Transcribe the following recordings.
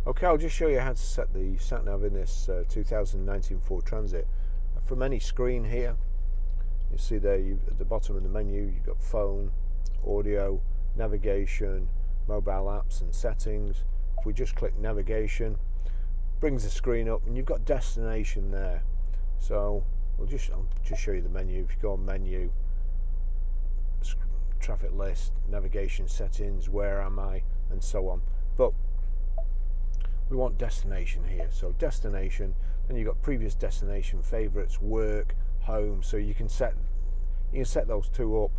Okay, I'll just show you how to set the Sat Nav in this 2019 Ford Transit. From any screen here, you see there at the bottom of the menu you've got phone, audio, navigation, mobile apps and settings. If we just click navigation, brings the screen up and you've got destination there. So I'll just show you the menu. If you go on menu, traffic list, navigation settings, where am I, and so on. But we want destination here. So destination, then you've got previous destination, favorites, work, home. So you can set those two up.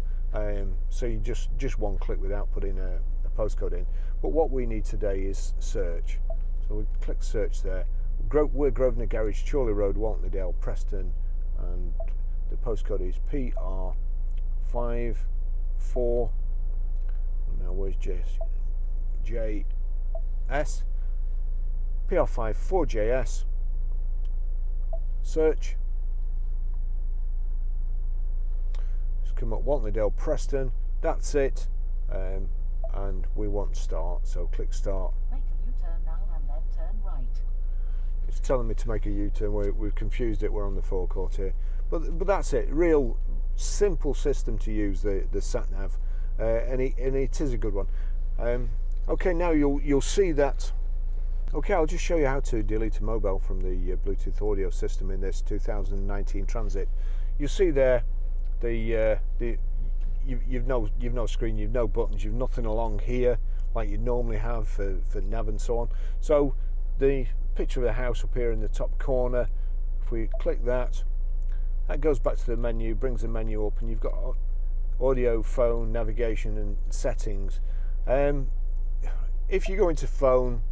So you just one click without putting a postcode in. But what we need today is search. So we click search there. We're Grosvenor Garage, Chorley Road, Waltley, Preston, and the postcode is PR54. Now where's JS? PR54JS. Search. Just come up Waltley, Preston. That's it. And we want start. So click start. Make a U-turn now and then turn right. It's telling me to make a U-turn. We've confused it. We're on the forecourt here. But that's it. Real simple system to use, the Sat Nav, and it is a good one. Okay, now you'll see that. Okay, I'll just show you how to delete a mobile from the Bluetooth audio system in this 2019 Transit. You see there you've no screen, you've no buttons, you've nothing along here like you normally have for nav and so on. So the picture of the house up here in the top corner, if we click that goes back to the menu, brings the menu up, and you've got audio, phone, navigation and settings. If you go into phone,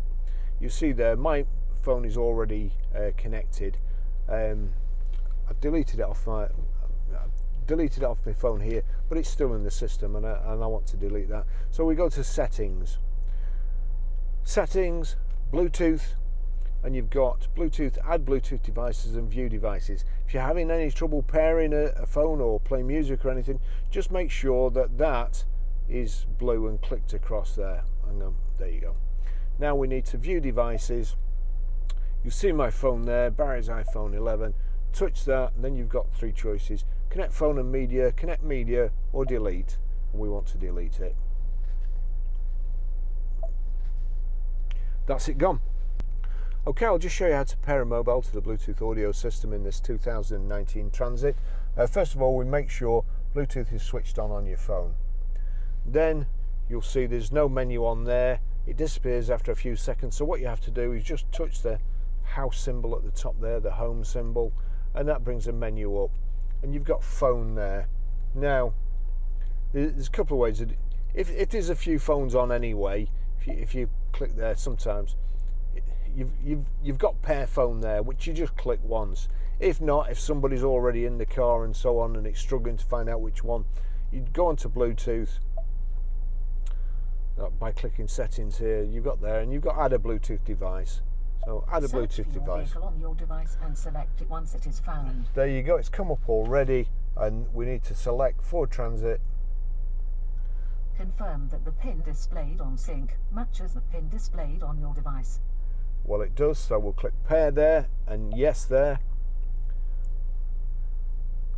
you see there my phone is already connected. I've deleted it off my phone here, but it's still in the system, and I want to delete that. So we go to settings, Bluetooth, and you've got Bluetooth, add Bluetooth devices and view devices. If you're having any trouble pairing a phone or playing music or anything, just make sure that is blue and clicked across there. And there you go. Now we need to view devices. You see my phone there, Barry's iPhone 11. Touch that, and then you've got three choices: connect phone and media, connect media, or delete. And we want to delete it. That's it gone. Okay, I'll just show you how to pair a mobile to the Bluetooth audio system in this 2019 Transit. First of all, we make sure Bluetooth is switched on your phone. Then you'll see there's no menu on there. It disappears after a few seconds. So what you have to do is just touch the house symbol at the top there, the home symbol, and that brings a menu up. And you've got phone there. Now, there's a couple of ways. If there's a few phones on anyway, if you click there, sometimes you've got pair phone there, which you just click once. If not, if somebody's already in the car and so on, and it's struggling to find out which one, you'd go onto Bluetooth by clicking settings here. You've got there, and you've got add a Bluetooth device. So add a Bluetooth device. On your device and select it once it is found. There you go. It's come up already, and we need to select Ford Transit. Confirm that the pin displayed on sync matches the pin displayed on your device. Well, it does, so we'll click pair there and yes there.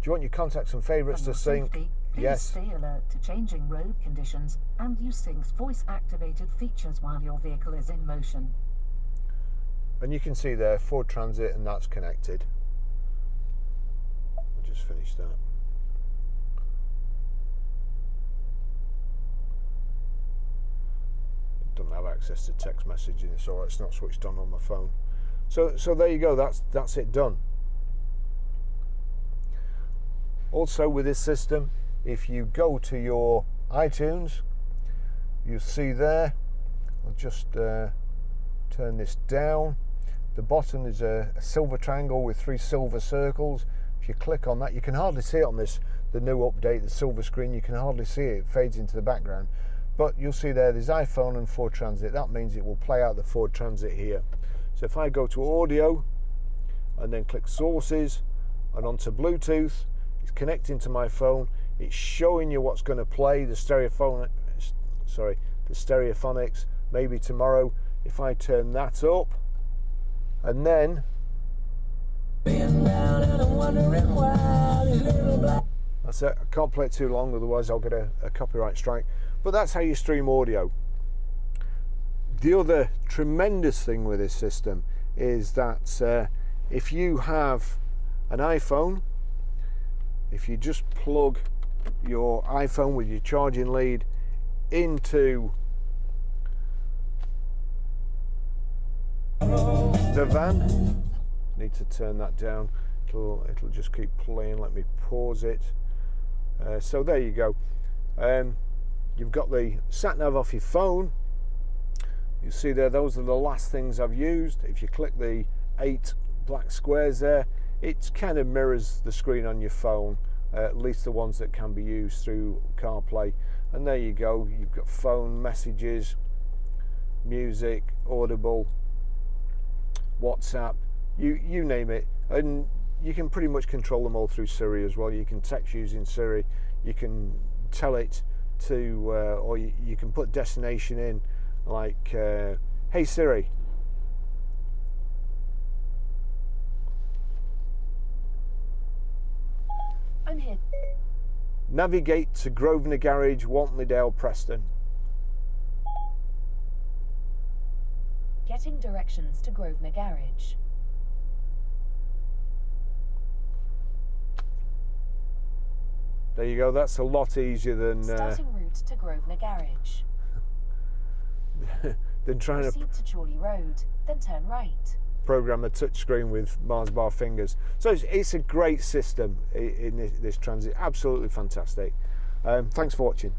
Do you want your contacts and favourites to sync? Please yes. Stay alert to changing road conditions and use Sync's voice-activated features while your vehicle is in motion. And you can see there Ford Transit, and that's connected. I'll just finish that. Don't have access to text messaging, so it's not switched on my phone. So there you go. That's it done. Also with this system, if you go to your iTunes, you'll see there. I'll just turn this down. The bottom is a silver triangle with three silver circles. If you click on that, you can hardly see it on the new update, the silver screen. You can hardly see it. It fades into the background. But you'll see there's iPhone and Ford Transit. That means it will play out the Ford Transit here. So if I go to audio and then click sources and onto Bluetooth, it's connecting to my phone. It's showing you what's going to play, the stereophonics, maybe tomorrow. if I turn that up, and then that's it. I can't play it too long, otherwise I'll get a copyright strike. But that's how you stream audio. The other tremendous thing with this system is that if you have an iPhone, if you just plug your iPhone with your charging lead into the van, need to turn that down, it'll just keep playing. Let me pause it. So there you go. You've got the Sat Nav off your phone. You see there, those are the last things I've used. If you click the 8 black squares there, it kind of mirrors the screen on your phone, at least the ones that can be used through CarPlay. And there you go, you've got phone, messages, music, Audible, WhatsApp, you name it. And you can pretty much control them all through Siri as well. You can text using Siri, you can tell it to, or you can put destination in, like, hey Siri, I'm here. navigate to Grosvenor Garage, Wantley, Preston. Getting directions to Grosvenor Garage. There you go, that's a lot easier than Starting route to Grosvenor Garage. than trying to Proceed to Chorley Road, then turn right. program a touchscreen with Mars bar fingers. So it's a great system in this transit, absolutely fantastic. Thanks for watching.